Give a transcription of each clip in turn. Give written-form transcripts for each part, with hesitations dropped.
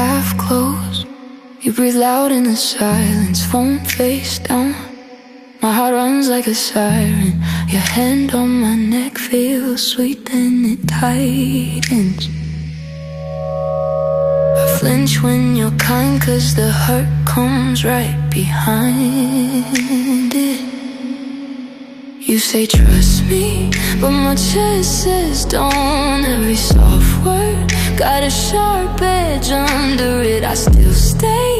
half closed. You breathe loud in the silence, phone face down. My heart runs like a siren. Your hand on my neck feels sweet, then it tightens. I flinch when you're kind, 'cause the hurt comes right behind it. You say trust me, but my chest says don't. Every soft word got a sharp edge under it. I still stay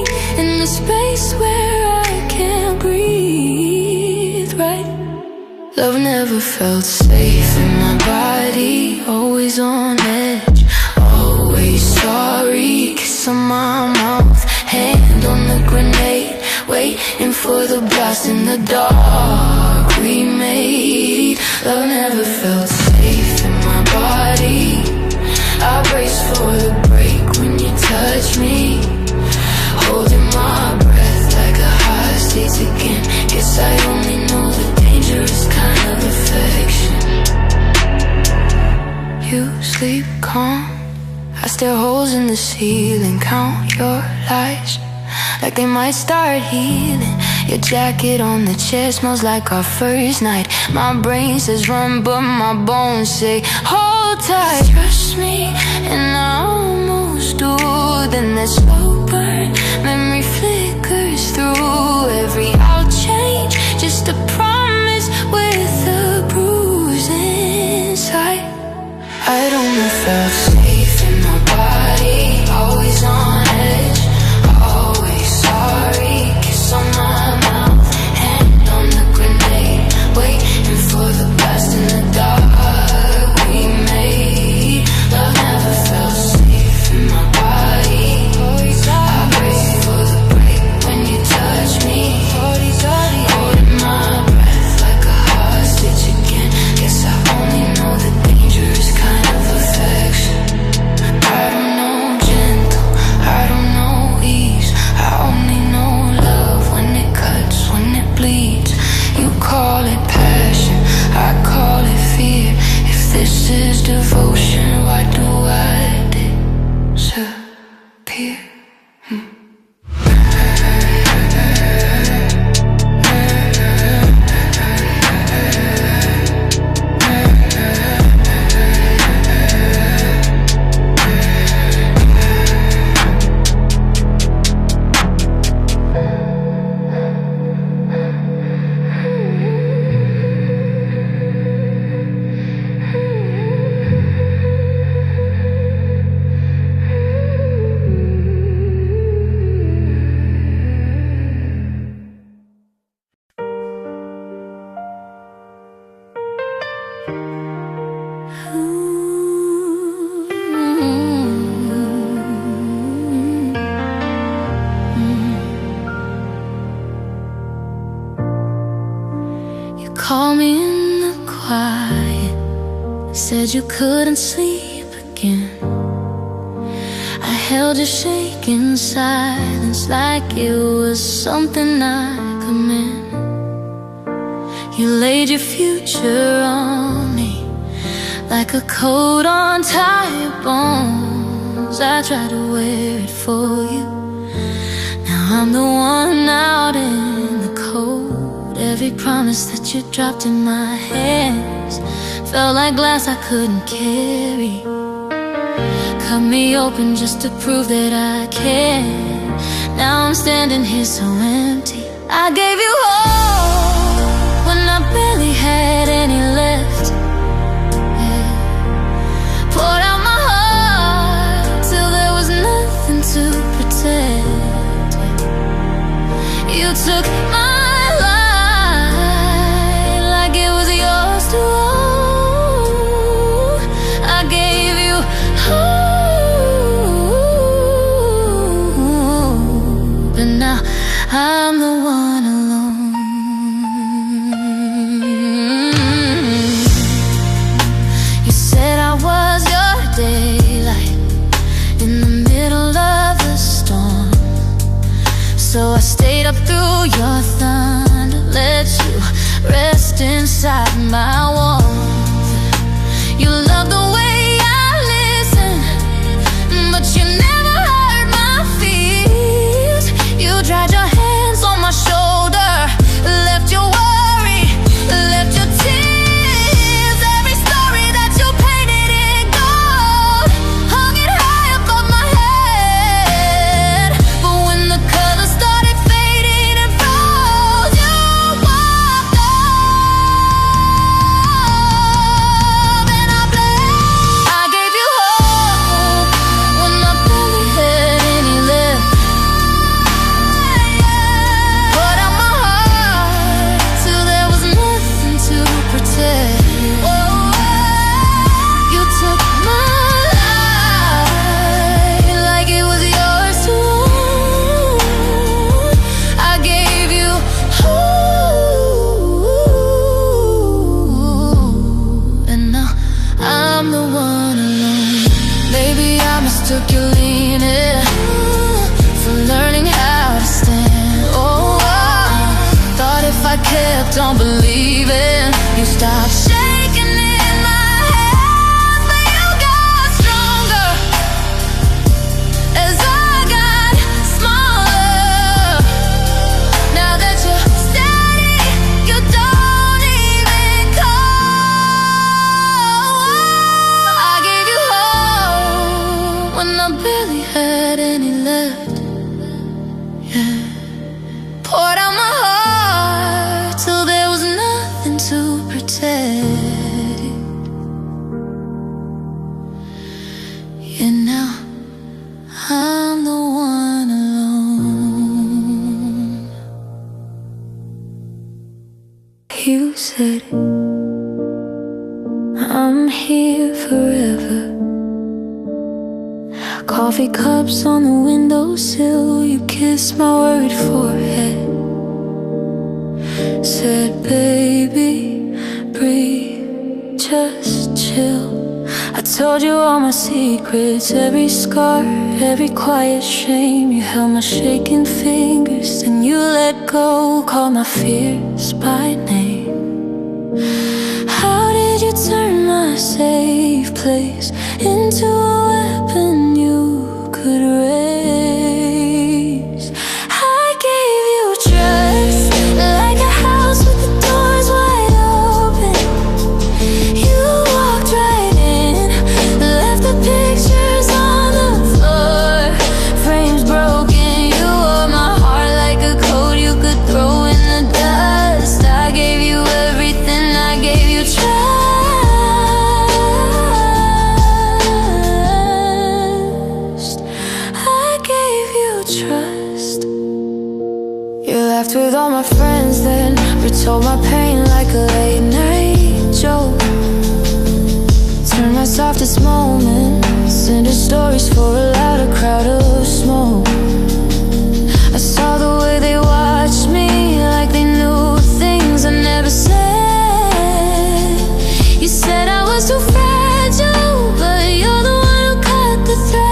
in the space where I can't breathe right. Love never felt safe in my body, always on edge, always sorry. Kiss on my mouth, hand on the grenade, waiting for the blast in the dark we made. Love never felt safe in my body. I brace for the break when you touch me, holding my breath like a hostage again. Guess I only know the dangerous kind of affection. You sleep calm, I stare holes in the ceiling, count your lies like they might start healing. Your jacket on the chair smells like our first night. My brain says run, but my bones say hold tight. Trust me, and I almost do. Then that slow burn memory flickers through. Every I'll change, just a promise with a bruise inside. I don't know, felt safe in my body, always on edge, always sorry. Kiss on my mouth, hand on the grenade, waiting for the blast in the dark we made. Love never felt safe in my body. I brace for the break when you touch me, holding my breath like a hostage again. Guess I only know the dangerous kind of affection. I don't know gentle, I don't know ease. I only know love when it cuts, when it bleeds. You call it passion, I call it fear. If this is devotion, why do I disappear? Call me in the quiet, said you couldn't sleep again. I held your shaking silence like it was something I could mend. You laid your future on me like a coat on tired bones. I tried to wear it for you, now I'm the one out in the cold. Every promise that you dropped in my hands felt like glass I couldn't carry. Cut me open just to prove that I can. Now I'm standing here so empty. I gave you all when I barely had any left. Yeah. Poured out my heart till there was nothing to protect. You took my I'm the one alone. You said I was your daylight in the middle of the storm. So I stayed up through your thunder, let you rest inside my warmth. You love the way I listen, but you never heard my mistook your leaning for learning how to stand. Oh, thought if I kept on believing, you stopped shaking in my hands. But you got stronger as I got smaller. Now that you're steady, you don't even call. I gave you hope when I barely had any left. Yeah. Poured out my heart till there was nothing to protect. Yeah, now I'm the one alone. You said I'm here forever. Coffee cups on the windowsill, you kissed my worried forehead. Said, baby, breathe, just chill. I told you all my secrets, every scar, every quiet shame. You held my shaking fingers, then you let go, called my fears by name. How did you turn my safe place into a weapon you could raise? I gave you trust, like a house with the doors wide open. You walked right in, left the pictures on the floor, frames broken. You wore my heart like a coat you could throw in the dust. I gave you everything, I gave you trust. I gave you trust. You laughed with all my friends, then retold my pain like a late night joke. Turned my softest moments into stories for a louder crowd of smoke. I saw the way they watched me, like they knew things I never said. You said I was too fragile, but you're the one who cut the thread.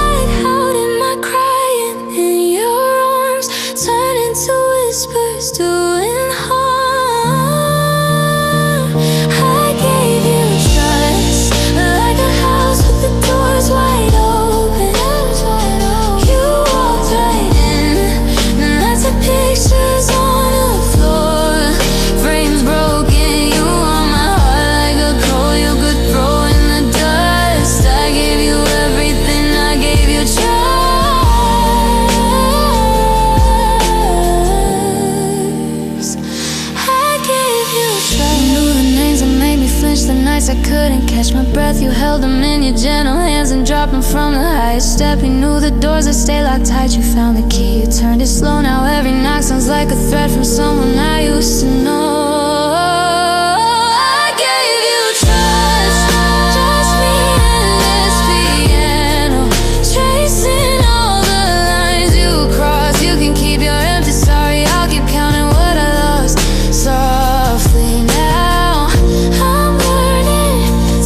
I held in my crying in your arms, turned into whispers doing harm. I gave you trust, like a house with the doors wide open. You walked right in, and left the pictures on the floor, frames broken. You wore my heart like a coal you could throw in the dust. I gave you everything, I gave you trust. I gave you trust. You knew the names that made me flinch, the nights I couldn't catch my breath. You held them in your gentle hands and dropped them from the highest step. You knew the doors that stay locked tight, you found the key. You turned it slow, now every knock sounds like a threat from someone I used to know. I gave you trust, just me and this piano, tracing all the lines you crossed. You can keep your empty sorry, I'll keep counting what I lost. Softly now, I'm learning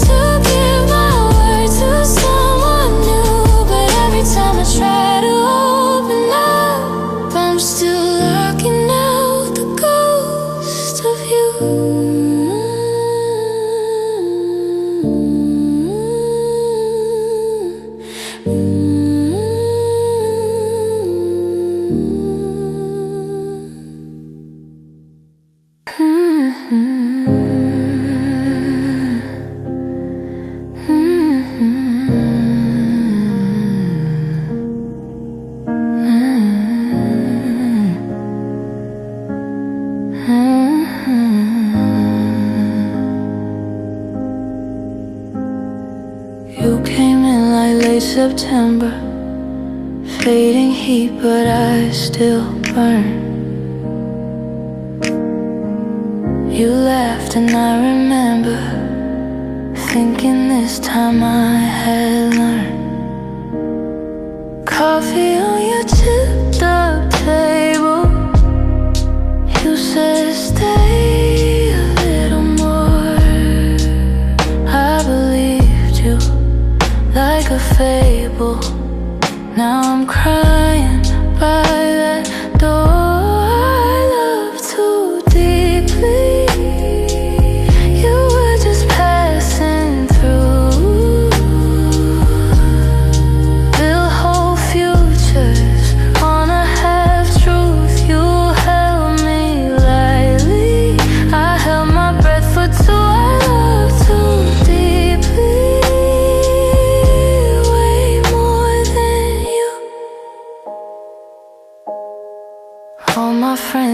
to give my word to someone new. But every time I try to open up, I'm still locking out the ghost of you. You came in like late September, fading heat, but I still burn. You laughed and I remember thinking this time I had learned. Coffee on your tipped up table, you said stay a little more. I believe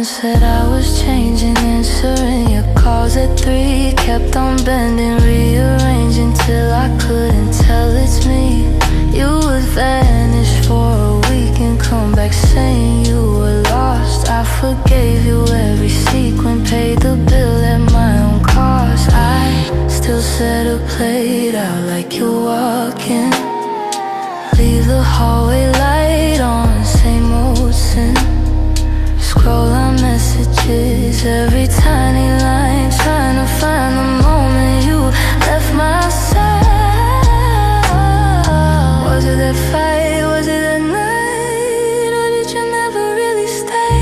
and said I was changing, answering your calls at 3. Kept on bending, rearranging till I couldn't tell it's me. You would vanish for a week and come back saying you were lost. I forgave you every sequin, paid the bill at my own cost. I still set a plate out like you're walking. Leave the hallway light on, same old sin. Scroll on messages, every tiny line, trying to find the moment you left my side. Was it that fight, was it that night, or did you never really stay?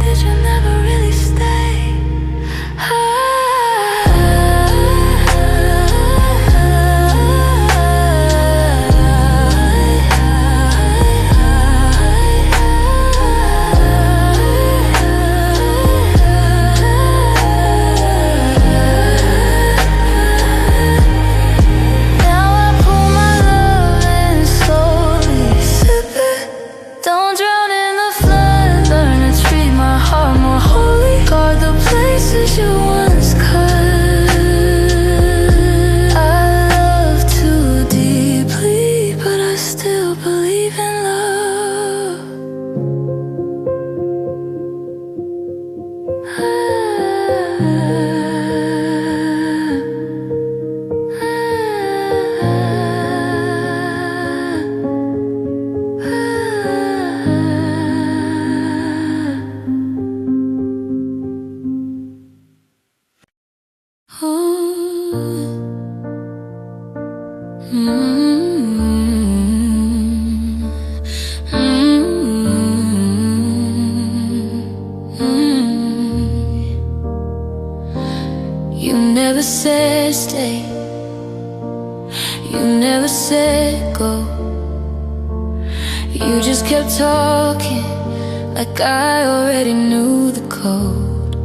Did you never really stay? You once cut. I love too deeply, but I still believe in love. You never said stay, you never said go. You just kept talking like I already knew the code.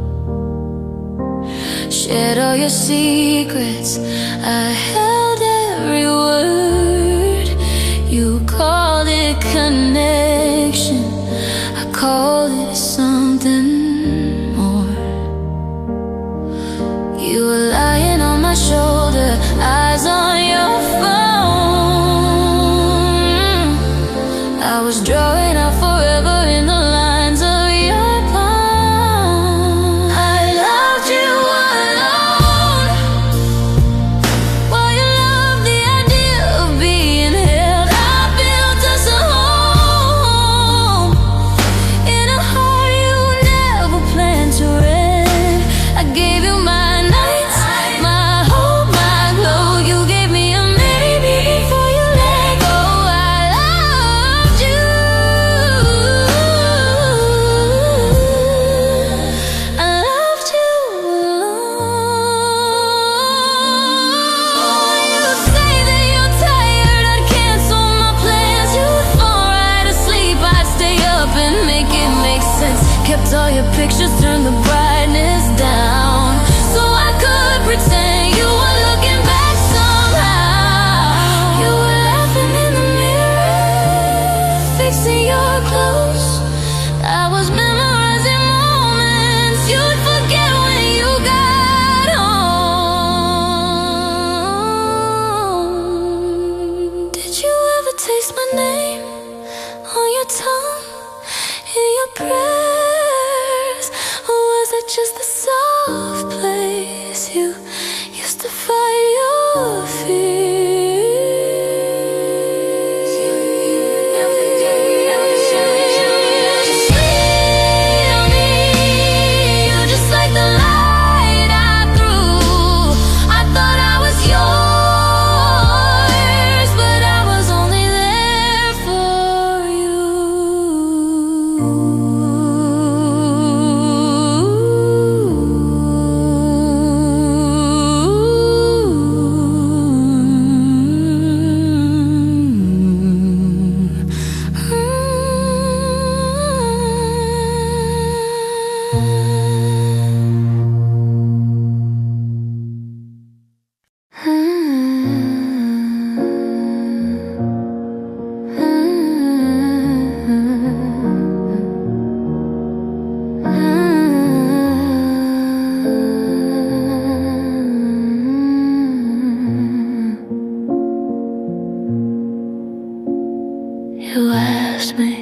Shared all your secrets, I held every word. You called it connection, I called it something more. You were lying on my shoulder, eyes on your phone. I was drawing out forever in the lines of your palm. I loved you alone, while you loved the idea of being held. I built us a home in a heart you never planned to rent. I gave you my nights, my hope, my glow. You gave me a maybe before you let go. I loved you. I loved you alone. You say that you're tired, I'd cancel my plans. You would fall right asleep, I'd stay up and make it make sense. Kept all your pictures, turned the brightness down so I could pretend you were looking back somehow. You were laughing in the mirror, fixing your clothes. I was memorizing moments you'd forget when you got home. Did you ever taste my name on your tongue, in your prayers, or was it just the soft place you used to fight your fears? Sweet on me, you're just like the light I threw. I thought I was yours, but I was only there for you. asked me,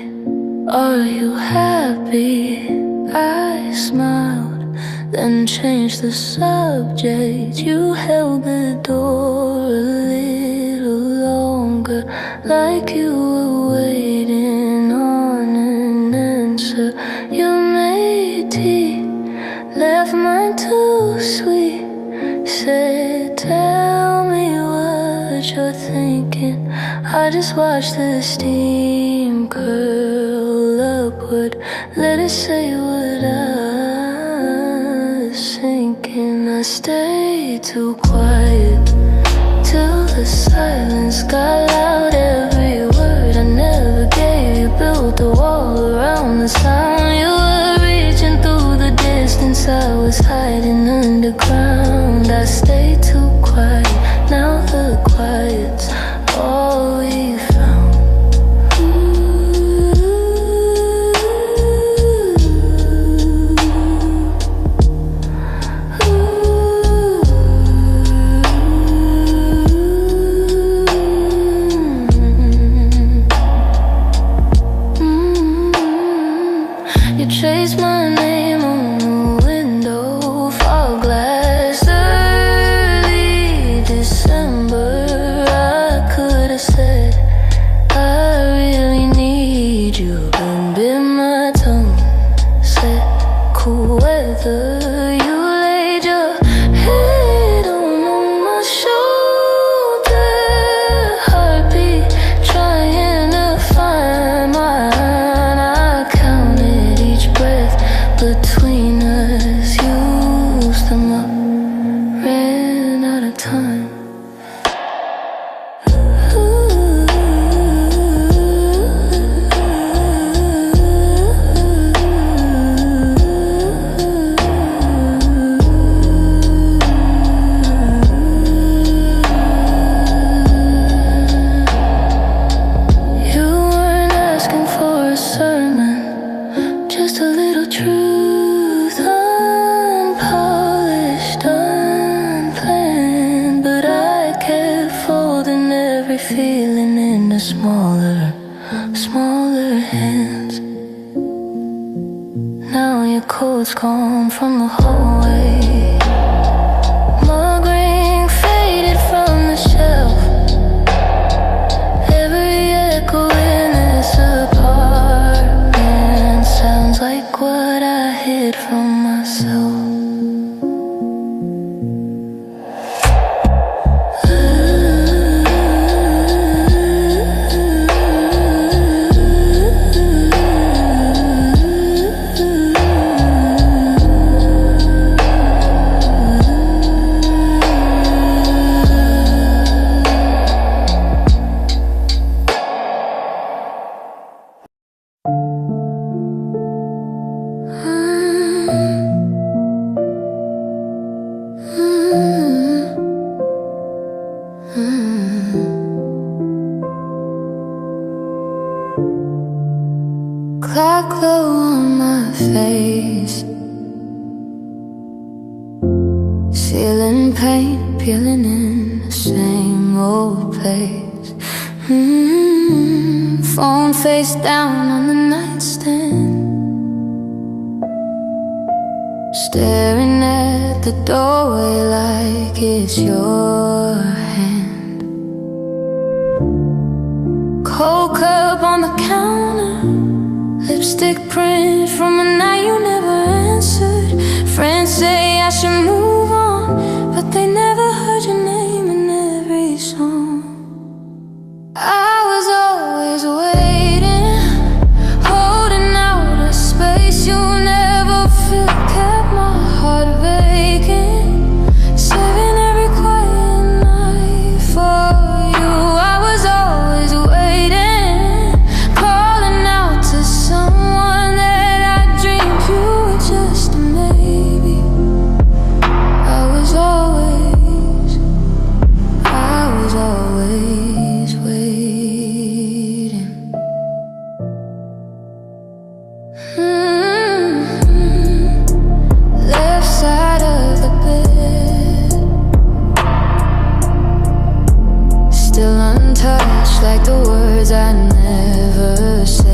are you happy? I smiled, then changed the subject. You held the door a little longer, like you were waiting on an answer. You made tea, left mine too sweet. Said, tell me what you're thinking. I just watched the steam curl upward, let it say what I was thinking. I stayed too quiet till the silence got loud. Every word I never gave you built a wall around the sound. You were reaching through the distance, I was hiding underground. I stayed too quiet, now the quiet's all we found. You traced my name on the window, fog glass, early December. I could have said, I really need you, but bit my tongue. Said, cool weather. You laid your head on my shoulder, heartbeat trying to find mine. I counted each breath between us, used them up, ran out of time. You weren't asking for a sermon, just a little truth, unpolished, unplanned. But I kept folding every feeling into smaller hands. Now your coat's gone from the hallway, mug ring faded from the shelf. Every echo in this apartment sounds like what I hid from myself. Clock glow on my face, ceiling paint peeling in the same old place. Phone face down on the nightstand, staring at the doorway like it's your hand. Cold cup on the counter, lipstick print from a night you never answered. Friends say I should move on, but they never heard your name in every song. I was always waiting, holding out a space you never filled, kept my heart vacant, saving every quiet night for you. I was always waiting, calling out to someone that I dreamed you were just a maybe. I was always waiting. Left side of the bed, still untouched like the words I never said.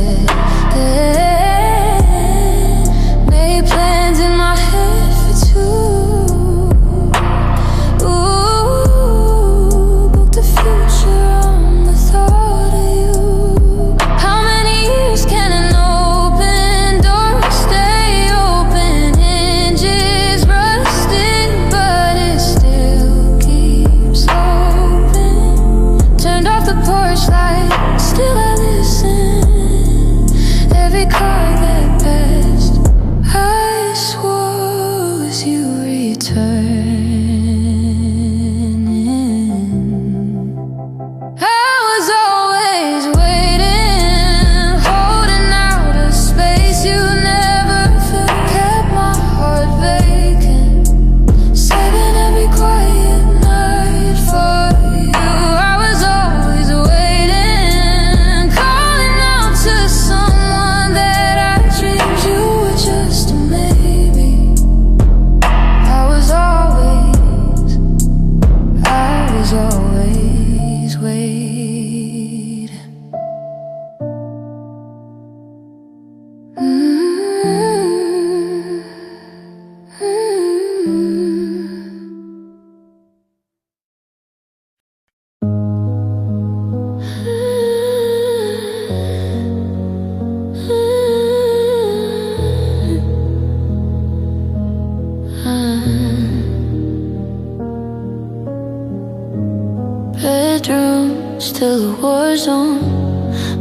room, still a war zone.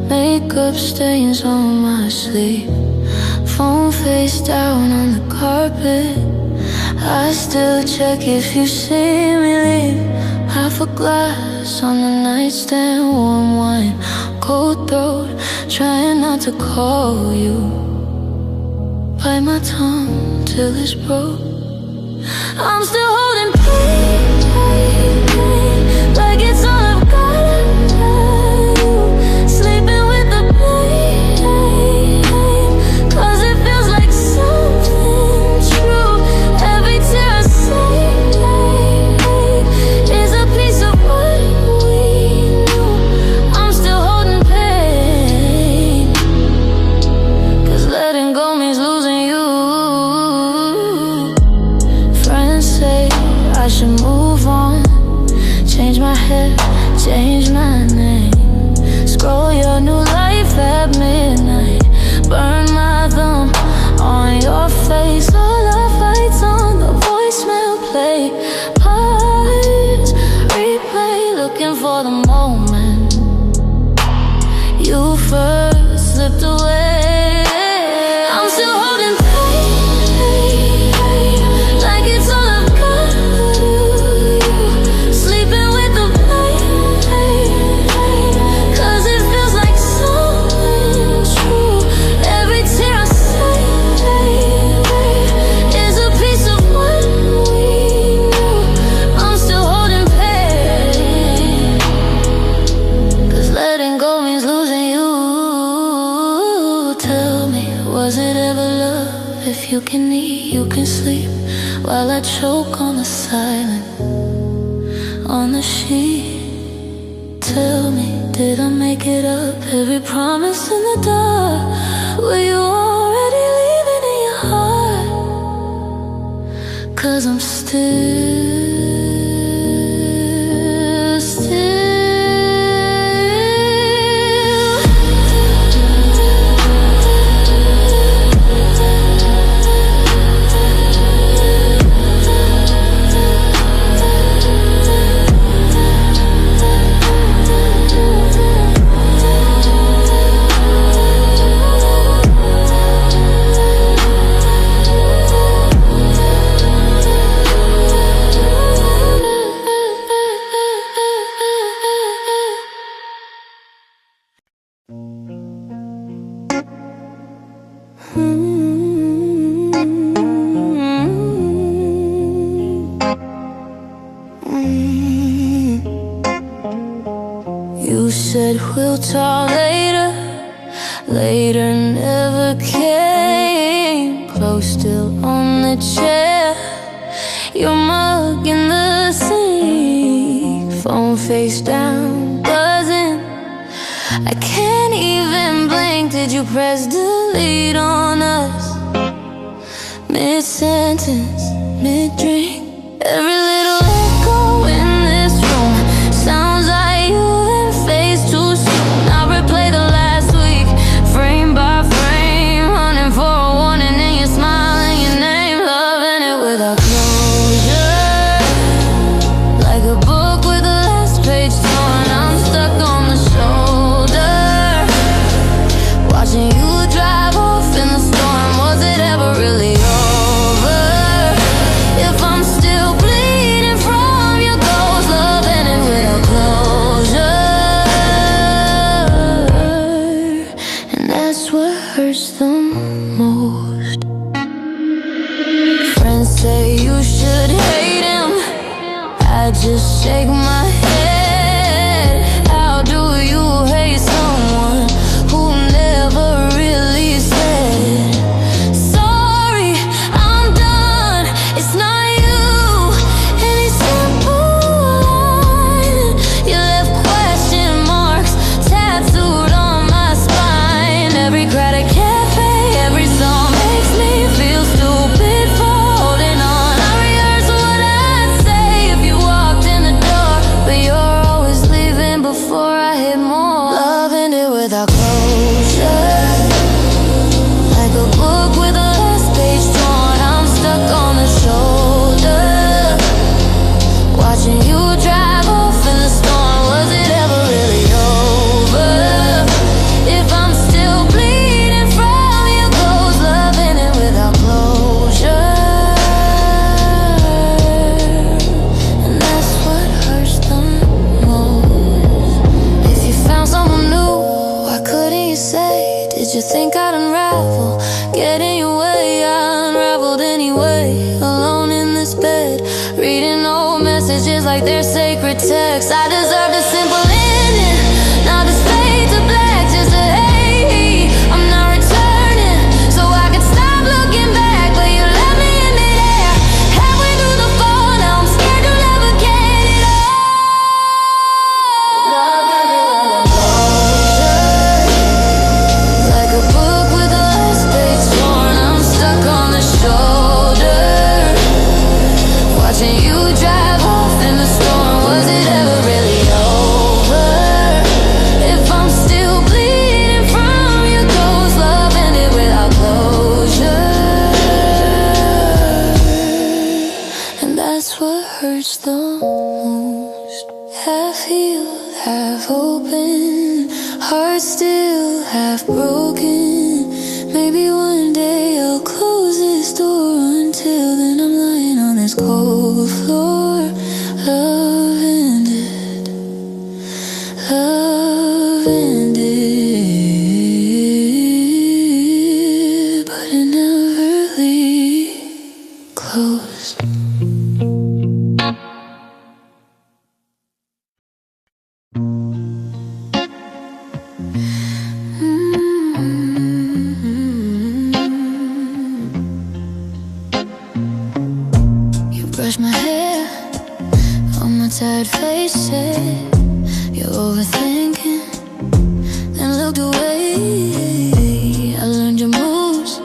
Makeup stains on my sleeve. Phone face down on the carpet. I still check if you see me leave. Half a glass on the nightstand, warm wine, cold throat, trying not to call you. Bite my tongue till it's broke. I'm still holding pain, like it's all I've got. Sleeping with the blame, 'cause it feels like something true. Every tear I say is a piece of what we knew. I'm still holding pain, 'cause letting go means losing you. Friends say I should move on, change my hair, change my name, scroll your new life at midnight, burn my thumb on your face. All our fights on the voicemail play, pause, replay, looking for the moment you first slipped away. I'm still holding pain, like it's all I've got. Sleeping with the blame, 'cause it feels like something true. Every tear I say is a piece of what we knew. I'm still holding pain, 'cause letting go means losing you. Tell me, was it ever love? If you can eat, you can sleep, while I choke on the silence on the sheet. Tell me, did I make it up? Every promise in the dark, were you already leaving in your heart? 'Cause I'm still You said we'll talk later, later never came. Close still on the chair, your mug in the sink, phone face down, buzzing. I can't even blink. Did you press delete on us? Mid-sentence, mid-drink, every little echo in this room sounds like you in phase too soon. I replay the last week, frame by frame, hunting for a warning and you're smiling your name, loving it without closure, like a book with the last page torn. I'm stuck on the shoulder, watching you drive off in the storm. Was it ever really over? If I'm still bleeding open, heart still half broken. Maybe one day I'll close this door. Until then I'm lying on this cold floor. Love ended, love ended, but it never really closed. Brush my hair on my tired face, said you're overthinking, then looked away. I learned your moves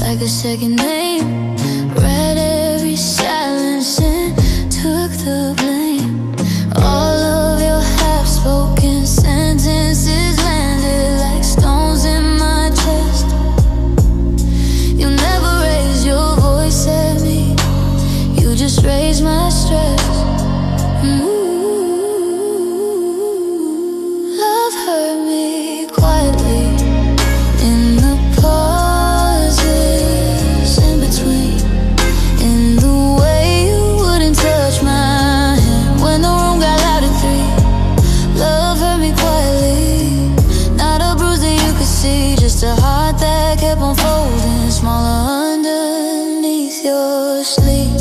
like a second name, read every silence and took the blame. All of your half-spoken sentences landed like stones in my chest. You never raised your voice at me, you just raise my stress. Love hurt me quietly in the pauses in between, in the way you wouldn't touch my hand when the room got loud at 3. Love hurt me quietly, not a bruise that you could see, just a heart that kept on folding smaller underneath your sleep.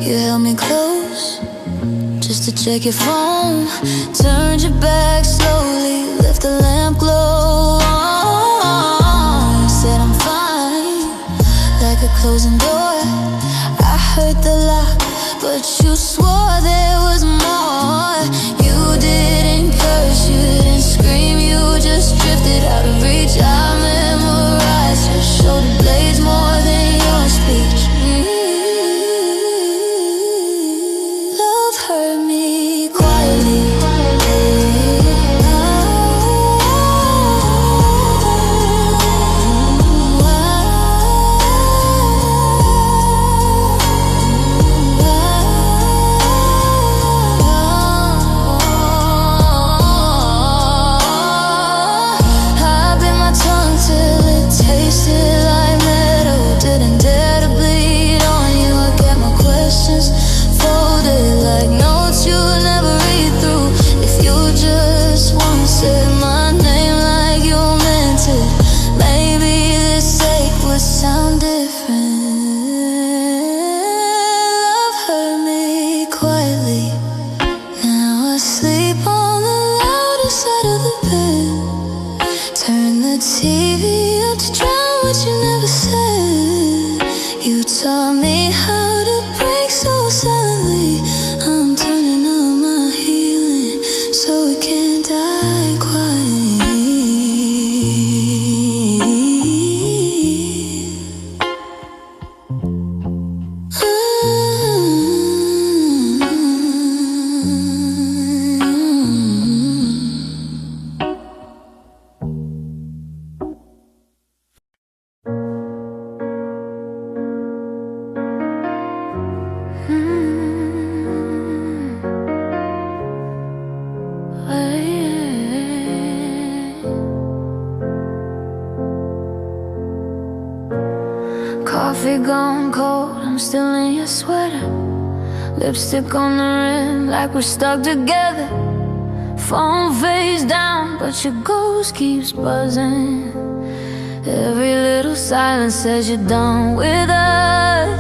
You held me close just to check your phone, turned your back slowly, left the lamp glow on. You said I'm fine, like a closing door. I heard the lock, but you swore there was more. You didn't curse, you didn't scream, you just drifted out of reach. I memorized your shoulder blades more than your speech. Love hurt me quietly. Coffee gone cold, I'm still in your sweater. Lipstick on the rim, like we're stuck together. Phone face down, but your ghost keeps buzzing. Every little silence says you're done with us.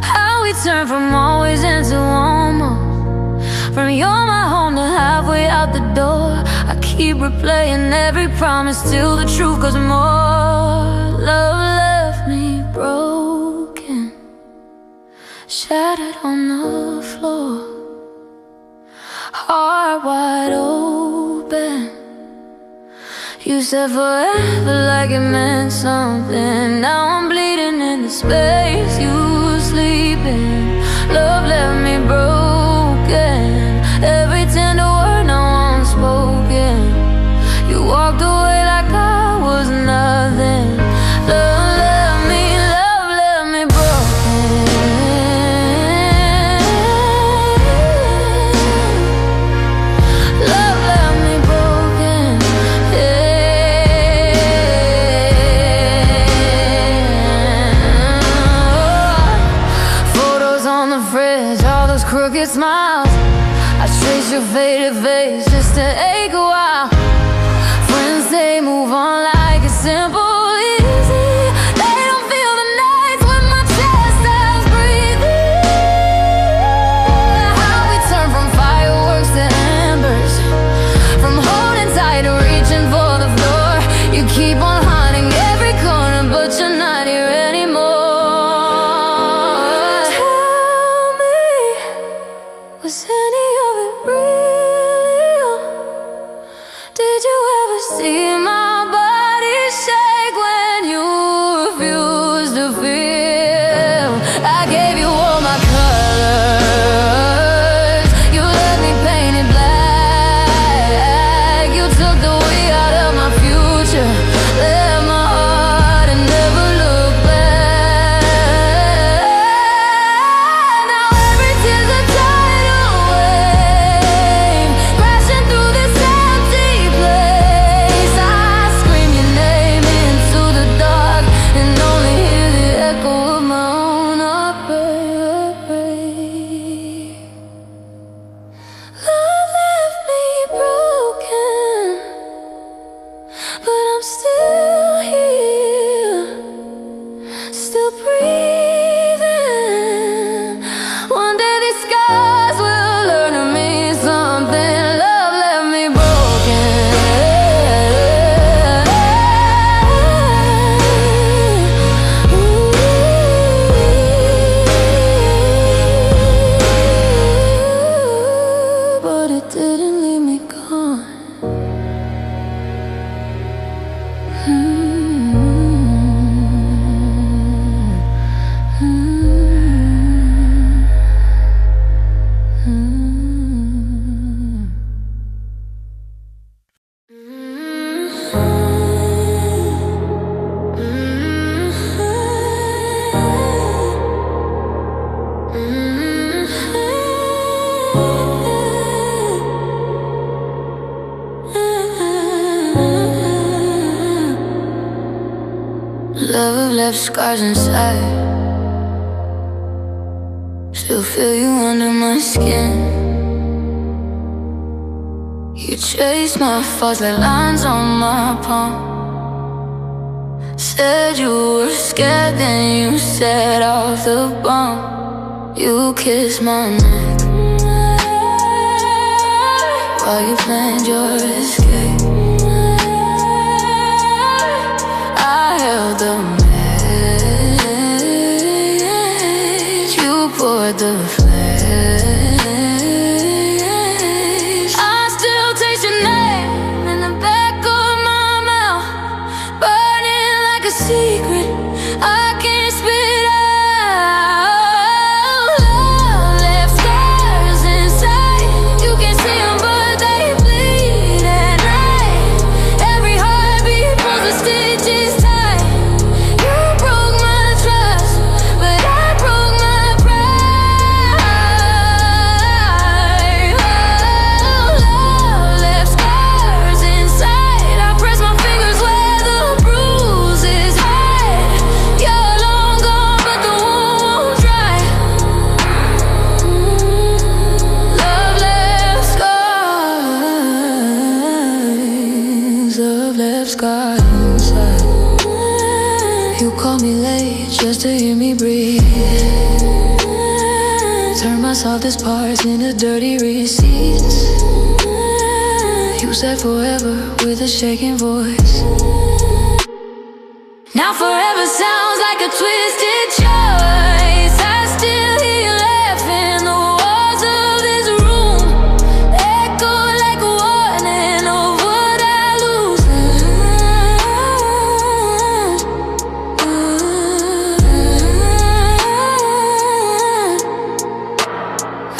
How we turn from always into almost, from you're my home to halfway out the door. I keep replaying every promise till the truth goes more. Love left me broken, shattered on the floor, heart wide open. You said forever like it meant something. Now I'm bleeding in the space you sleep in. Love left me broken, every tender word now unspoken. You walked away like I was nothing. Love smiles. I trace your faded face just to ache a while. Friends say move on like it's simple, easy. They don't feel the nights when my chest stops breathing. How we turn from fireworks to embers, from holding tight to reaching for the floor. You keep on haunting every corner, but you're not here anymore. Tell me, was any of it real? Did you ever see my body shake when you refused to feel? I gave you all my colors, you let me paint it black. You took the way out of my future, left my heart and never looked back. Now every tear's a tidal wave, crashing through this empty place. I scream your name into the dark and only hear the echo of my own heartbreak. Love left me broken, but I'm still here, still breathing. One day these scars will learn to mean something. Love left me broken, but it didn't leave me gone. Love have left scars inside, still feel you under my skin. You trace my faults like lines on my palm. Said you were scared, then you set off the bomb. You kissed my neck while you planned your escape. I held the match, you poured the flames. I still taste your name in the back of my mouth, burning like a secret I can't spit out. Love left scars inside, you can see them but they bleed at night. Every heartbeat pulls the stitches tight. You broke my trust, but I broke my pride. Oh, love left scars inside. I press my fingers where the bruises hide. You're long gone, but the wound won't dry. Love left scars. Love left scars inside. You called me late just to hear me breathe. Turn my softest parts into dirty receipts. You said forever with a shaking voice. Now forever sounds like a twisted choice. I still hear you laughing. The walls of this room echo like a warning of what I lose.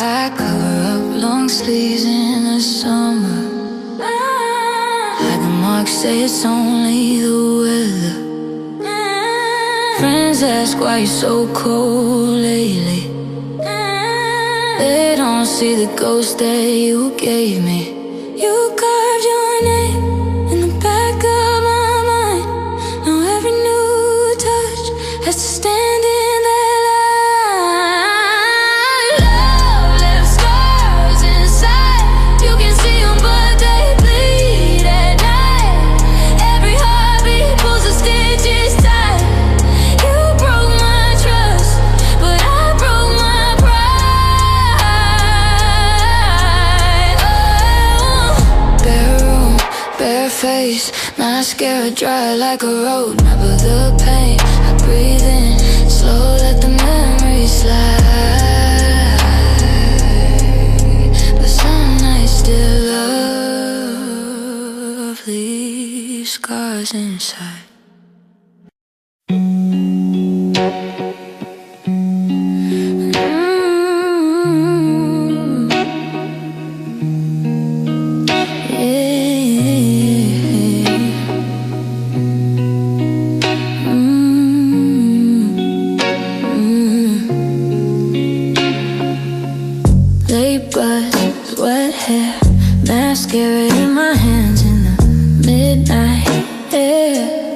I cover up long sleeves in the summer, hide the marks, say it's only the weather. Friends ask why you're so cold lately. They don't see the ghost that you gave me. You carved your name in the back of my mind. Now every new touch has to stand in that line. Love left scars. mascara dry like a road. Never the pain, I breathe in slow, let the memories slide. But some nights still lovely scars inside. Mascara in my hands in the midnight air.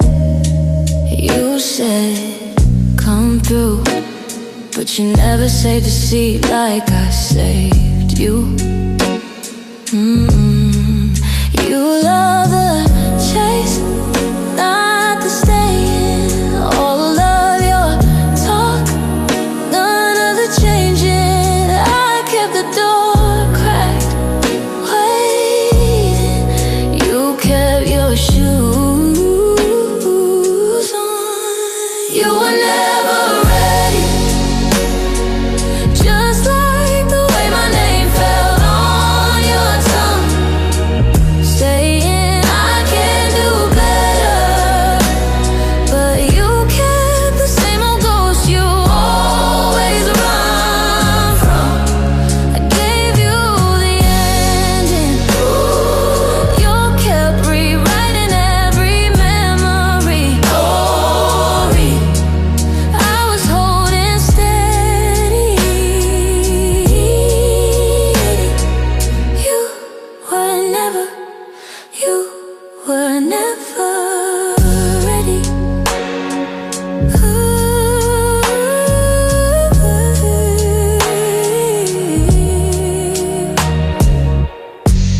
You said come through, but you never saved the seat like I saved you. You love the chase, not the staying. All of your talk, none of the changing. I kept the door cracked, kept your shoes on. You were never ready, just like the way my name fell on your tongue, saying I can do better. But you kept the same old ghost you always run from. I gave you the ending. You kept rewriting every memory. I was holding steady. You were never ready.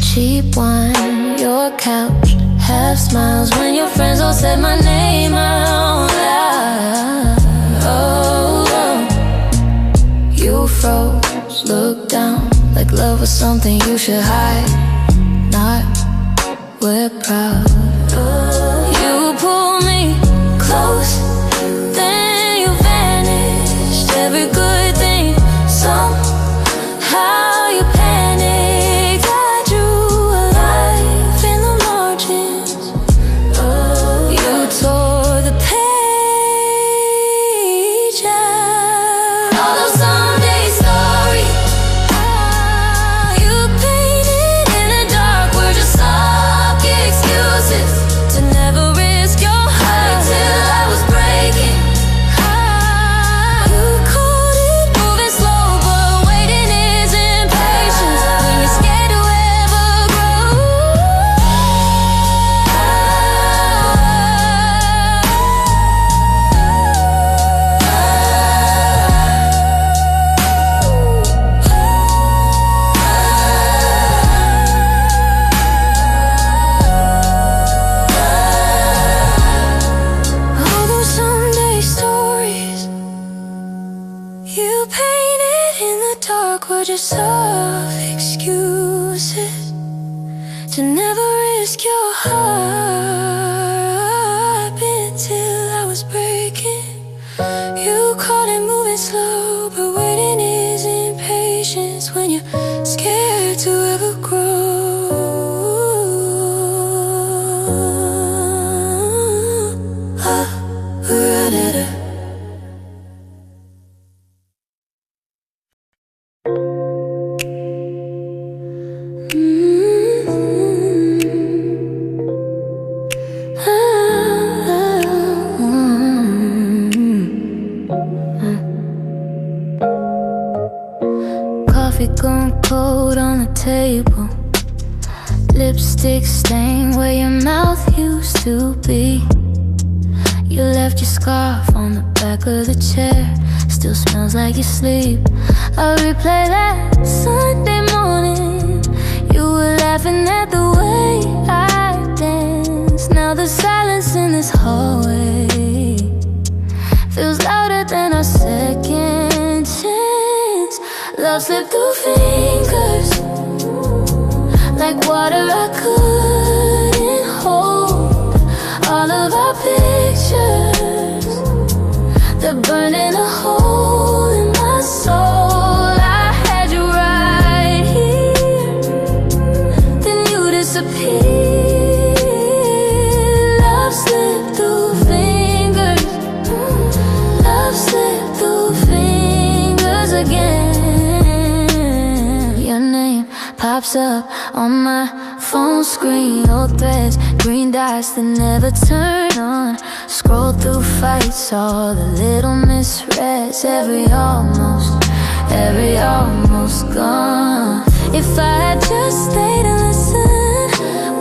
Cheap wine, your couch, half smiles when your friends all said my name out loud. Oh, you froze, looked down like love was something you should hide, not we're proud. You pulled me close, then you vanished. Every good thing, somehow you panicked. I drew a life in the margins. You tore the page out. All those someday stories you painted in the dark were just soft excuses to never risk your heart till I was breaking. You called it moving slow, but waiting is impatience when you're scared to ever grow. All those Sunday stories you painted in the dark were just soft excuses to never risk your heart until I was breaking. You caught it moving slow, but waiting is impatience when you're scared to ever grow. Coffee gone cold on the table, lipstick stain where your mouth used to be. You left your scarf on the back of the chair, still smells like your sleep. I'll replay that Sunday morning. You were laughing at the way I danced. Now the silence in this hallway feels louder than our second chance. Love slipped through fingers like water I couldn't hold. pictures, they're burning a hole in my soul. I had you right here, then you disappeared. Love slipped through fingers, love slipped through fingers again. Your name pops up on my phone screen, old threads, green dots that never turn on. Scroll through fights, all the little misreads, every almost gone. If I had just stayed and listened,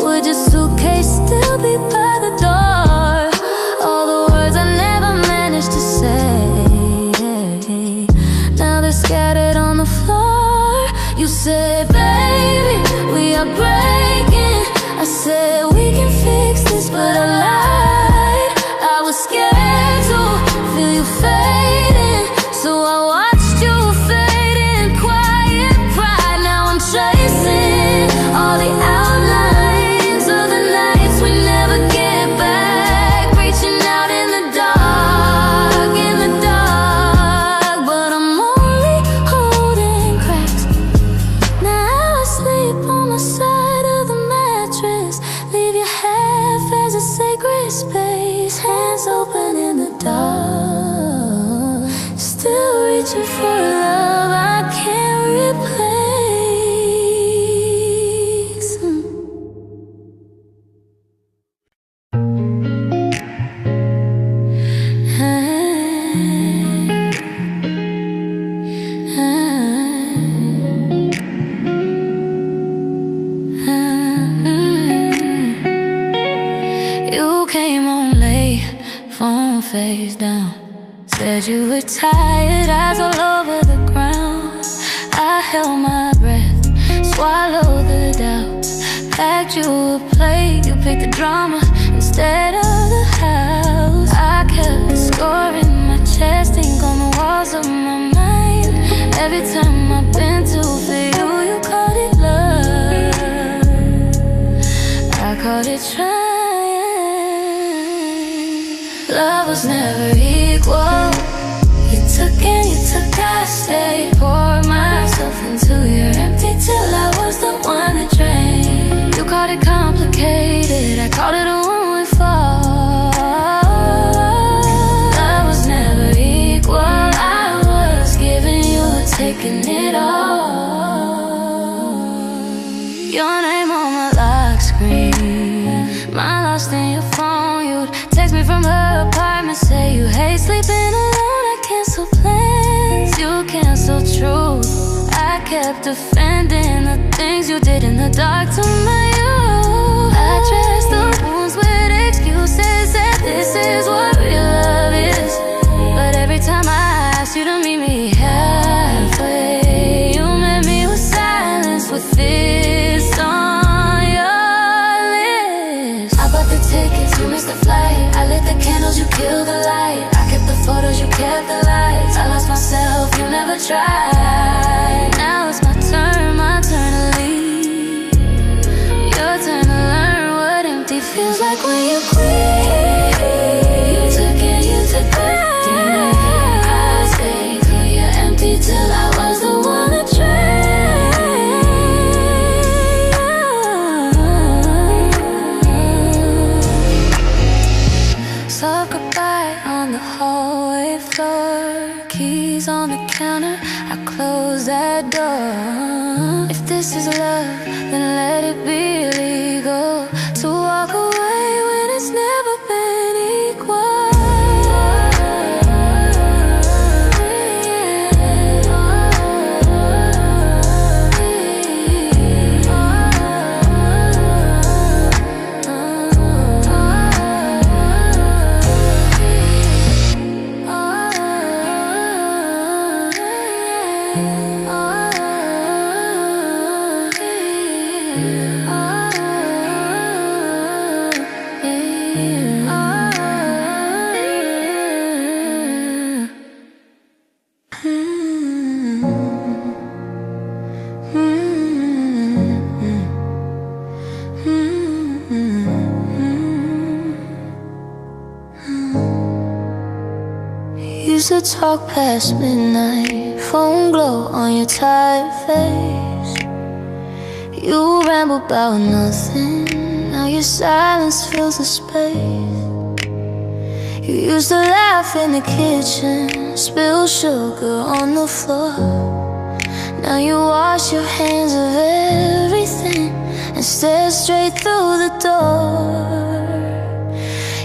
would your suitcase still be by the door? All the words I never managed to say, now they're scattered on the floor. You said, baby, we are breaking. I said, we can fix this, but I lied. I was scared to feel you fading, so I watched you fade in quiet pride. Now I'm chasing all the outlines of the nights we never get back, reaching out in the dark, but I'm only holding cracks. Now I sleep on my side of the mattress, leave your half as a sacred space, hands open in the dark, still reaching for love I can't replace. You came on late, phone face down, said you were tired, eyes all over the ground. I held my breath, swallowed the doubt, packed you a plate, you picked the drama instead of the house. I kept scoring, my chest ink on the walls of my mind. Every time I've been too for you, you called it love, I called it trying. Love was never equal. You took and you took, I stayed. Poured myself into your empty till I was the one that drained. You called it complicated, I called it a one-way fall. Love was never equal. I was giving you, taking it all. Your name on my lock screen, my lost in your phone. You'd text me from her apartment, say you hate sleeping alone. I cancel plans, you cancel truth. I kept defending the things you did in the dark to my youth. I dressed the wounds with excuses, said this is what real love is. But every time I asked you to meet me halfway, you met me with silence, with this on your lips. I bought the tickets, you missed the flight. I lit the candles, you killed the light. I kept the photos, you kept the lights. I lost myself, you never tried. Now it's my turn to leave, your turn to learn what empty feels like when you quit. You took and you took back, I stayed till you're empty, till I was the one that tried. Soft goodbye on the hallway floor, keys on the counter, I close that door. If this is love, then let it be illegal to walk away when it's never been equal. Used to talk past midnight, phone glow on your tired face. You ramble about nothing, now your silence fills the space. You used to laugh in the kitchen, spill sugar on the floor. Now you wash your hands of everything and stare straight through the door.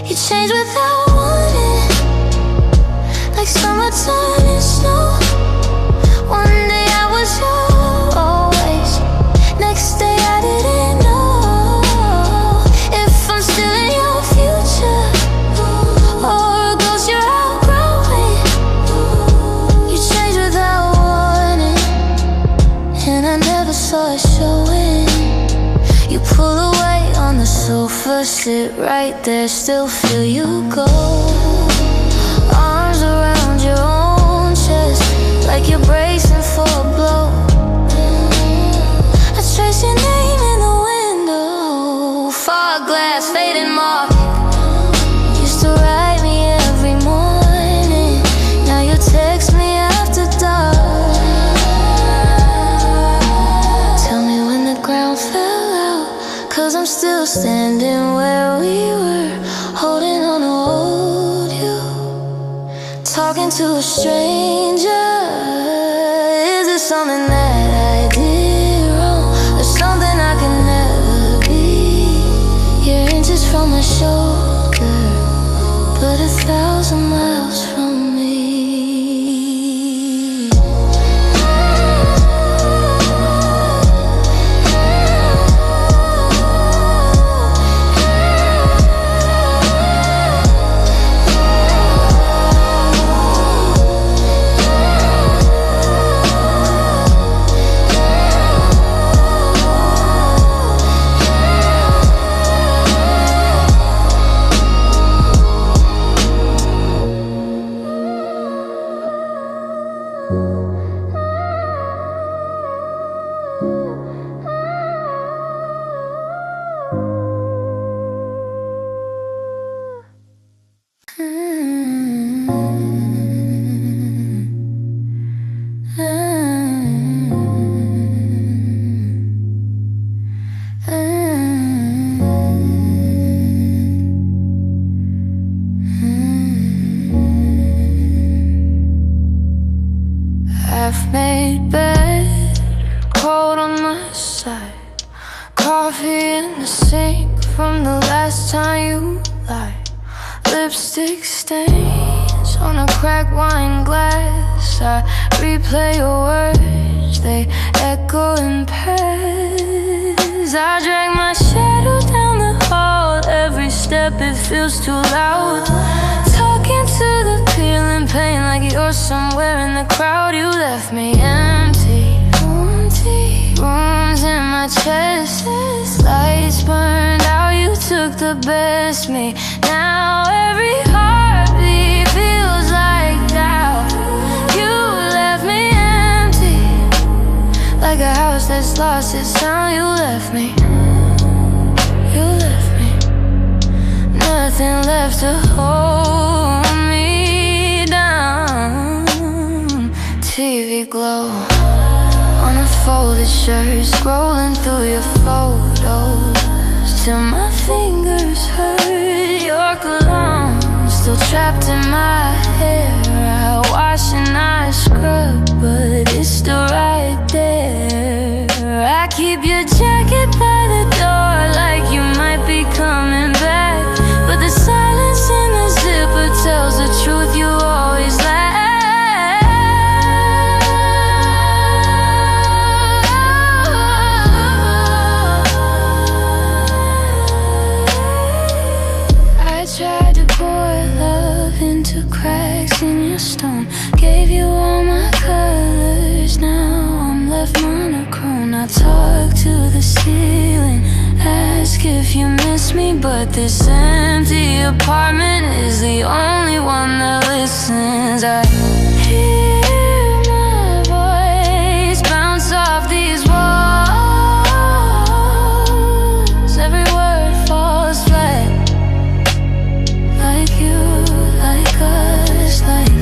You change without warning, like summertime and snow. One day I was yours, always. Next day I didn't know if I'm still in your future or a ghost you're outgrowing. You change without warning, and I never saw it showing. You pull away on the sofa, sit right there, still feel you go. Arms around your own chest, like you're bracing for a blow. I trace your name in the window, fog glass, fading mark. Used to write me every morning, now you text me after dark. Tell me when the ground fell out, 'cause I'm still standing where we were, holding on to hold you. Talking to a stranger, is it something that I did wrong, or something I can never be? You're inches from my shoulder, but 1,000 miles from me. I've made bed, cold on my side, coffee in the sink from the last time you lied. Lipstick stains on a cracked wine glass. I replay your words, they echo in pairs. I drag my shadow down the hall, every step it feels too loud. Talking to the peeling pain like you're somewhere in the crowd. You left me empty, empty rooms in my chest. Lights burned out, you took the best me. Now every heartbeat feels like doubt. You left me empty, like a house that's lost its sound. You left me, you left me, nothing left to hold me down. TV glow on a folded shirt, scrolling through your photos till my fingers hurt. Your cologne still trapped in my hair. I wash and I scrub, but it's still right there. I keep your jacket by the door like you might be coming back, but the silence in the zipper tells the truth you always lack. Tried to pour love into cracks in your stone, gave you all my colors, now I'm left monochrome. I talk to the ceiling, ask if you miss me, but this empty apartment is the only one that listens. I hear my voice bounce off these walls, every word falls flat. Like you, like us, like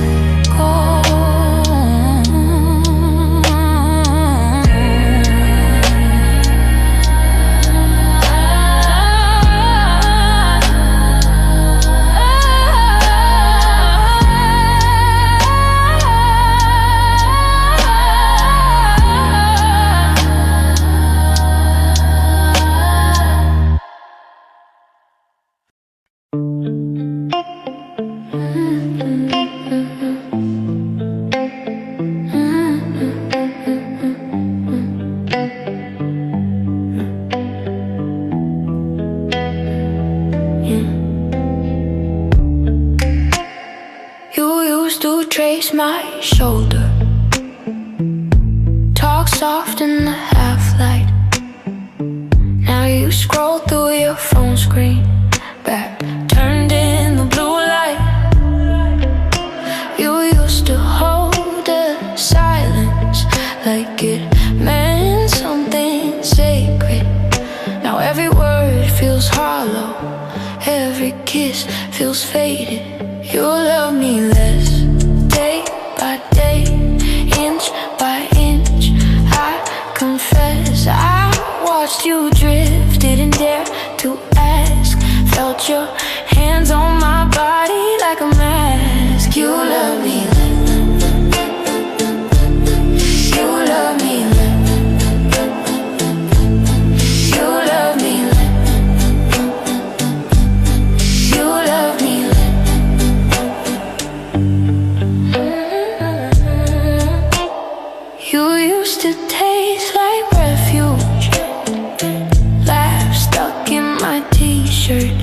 used to trace my shoulder, talk soft in the half-light. Now you scroll through your phone screen, back turned in the blue light. You used to hold the silence like it meant something sacred. Now every word feels hollow, every kiss feels faded. You love me less, day by day, inch by inch. I confess I watched you drift, didn't dare to ask. Felt your hands on my body like a mask. You love me less, you love me less, you love me less, you love me less. You used to taste like refuge, laugh stuck in my t-shirt.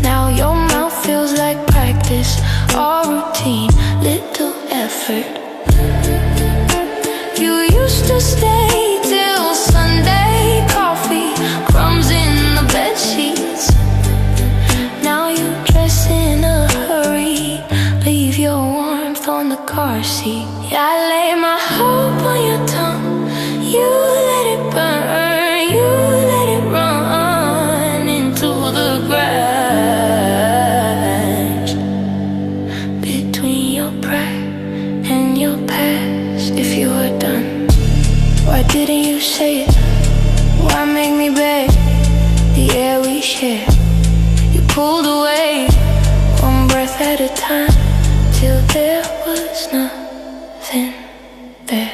Now your mouth feels like practice, all routine, little effort. You used to stay till Sunday, coffee, crumbs in the bed sheets. Now you dress in a hurry, leave your warmth on the car seat. Yeah, I lay my hope on your tongue, you let it burn, you let it run into the grass. Between your pride and your past, if you were done, why didn't you say it? Why make me beg? The air we share, you pulled away, one breath at a time, till there was nothing there.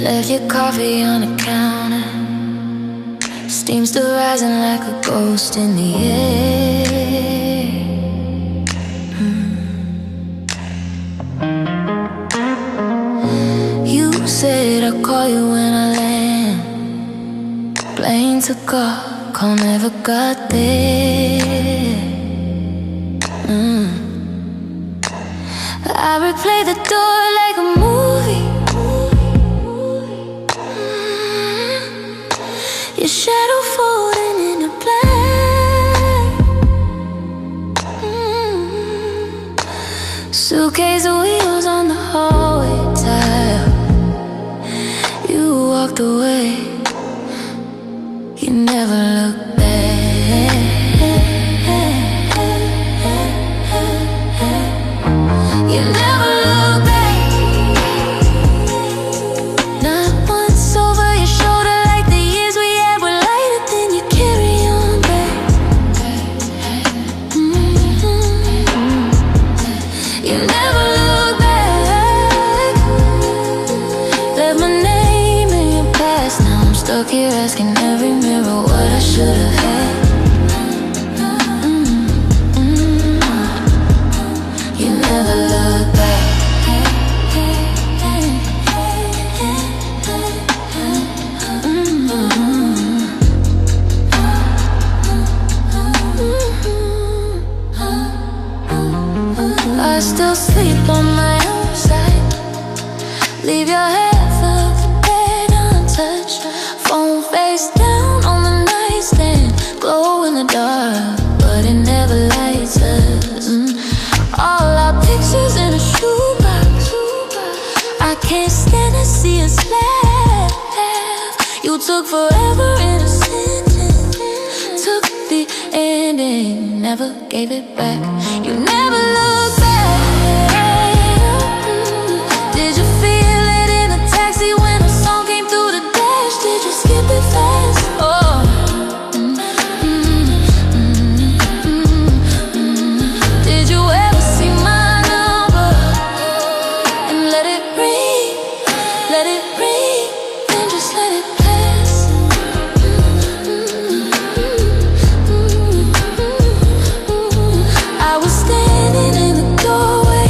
Left your coffee on the counter, steam still rising like a ghost in the air. You said I'll call you when I land. Plane took off, call never got there. I replay the door like a movie. Your shadow folding in a black. Suitcase wheels on the hallway tile. You walked away, you never looked back. You never look back. Not once over your shoulder, like the years we had were lighter than you carry on back. You never look back. Left my name in your past. Now I'm stuck here asking every mirror what I should have had. You never look back. I still sleep on my own side. Leave your head off the bed untouched. Phone face down on the nightstand. Glow in the dark, but it never lights us. All our pictures in a shoebox. I can't stand to see us laugh. You took forever in a sentence, took the ending, never gave it back. You never looked back. Did you feel it in a taxi when a song came through the dash? Did you skip it fast? Oh. Did you ever see my number and let it ring, then just let it pass? I was standing in the doorway,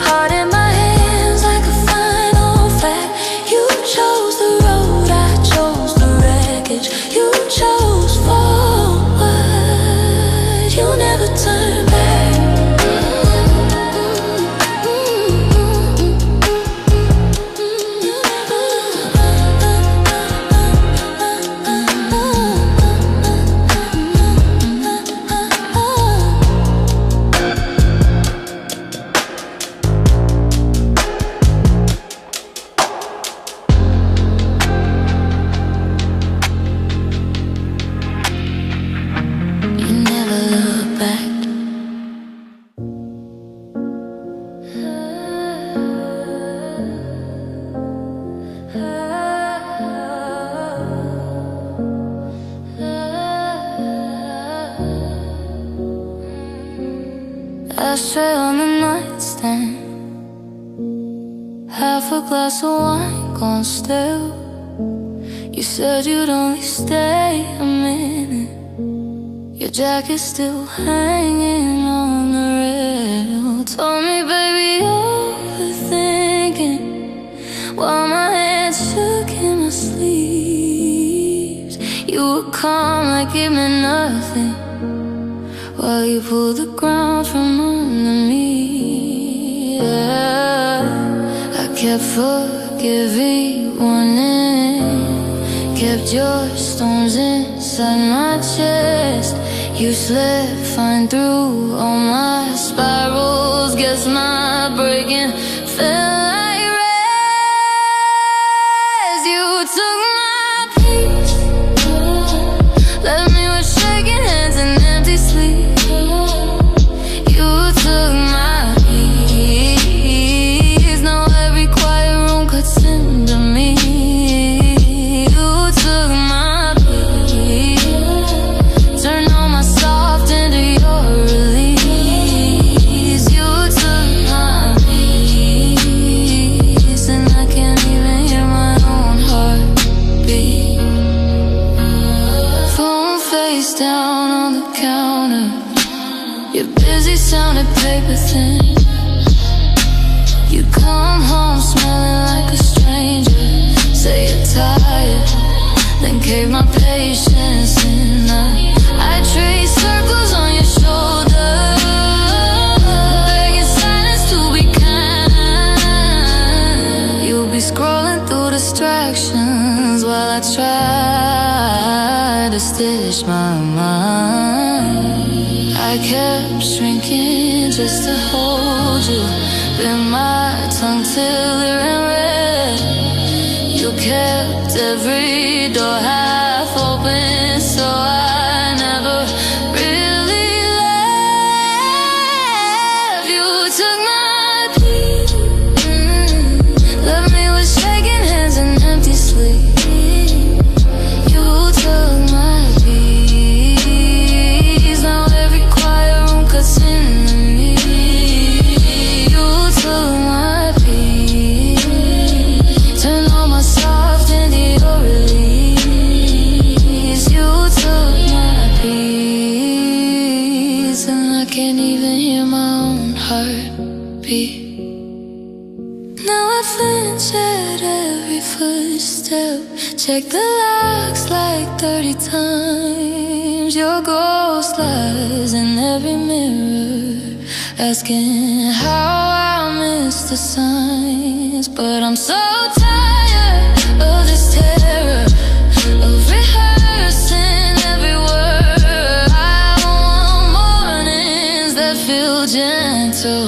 heart in my hands like a final fact. You chose the road, I chose the wreckage. You chose forward, you never turned back. You never look back. Ashtray on the nightstand, half a glass of wine gone stale. You said you'd only stay a minute. Your jacket's still hanging on the rail. Told me, baby, overthinking, while my hands shook in my sleeves. You were calm like it meant nothing, while you pulled the ground from under me. Yeah. I kept forgiving, warning, kept your storms inside my chest. You slept fine through all my spirals. Guess my breaking felt like rest. You took my peace, left me with shaking hands and empty sleep. You took my peace, now every quiet room cuts into me. You took my peace, turned all my soft into your release. You took my peace, and I can't even hear my own heartbeat. Phone face down on the counter, your busy sounded paper thin. You come home smelling like a stranger, say you're tired, then cave my patience in. I trace circles on your shoulder, begging silence to be kind. You'll be scrolling through distractions while I try to stitch my mind. I kept shrinking just to hold you, bit my tongue till it ran red. You kept every door half open, so I never really left. You took my peace, left me with shaking hands and empty sleep. You took my peace, now every quiet room cuts into me. You took my peace, turned all my soft into your release. You took my peace, and I can't even hear my own heartbeat. Now I flinch at every footstep, check the locks like 30 times. Your ghost lies in every mirror, asking how I missed the signs. But I'm so tired of this terror, of rehearsing every word. I want mornings that feel gentle,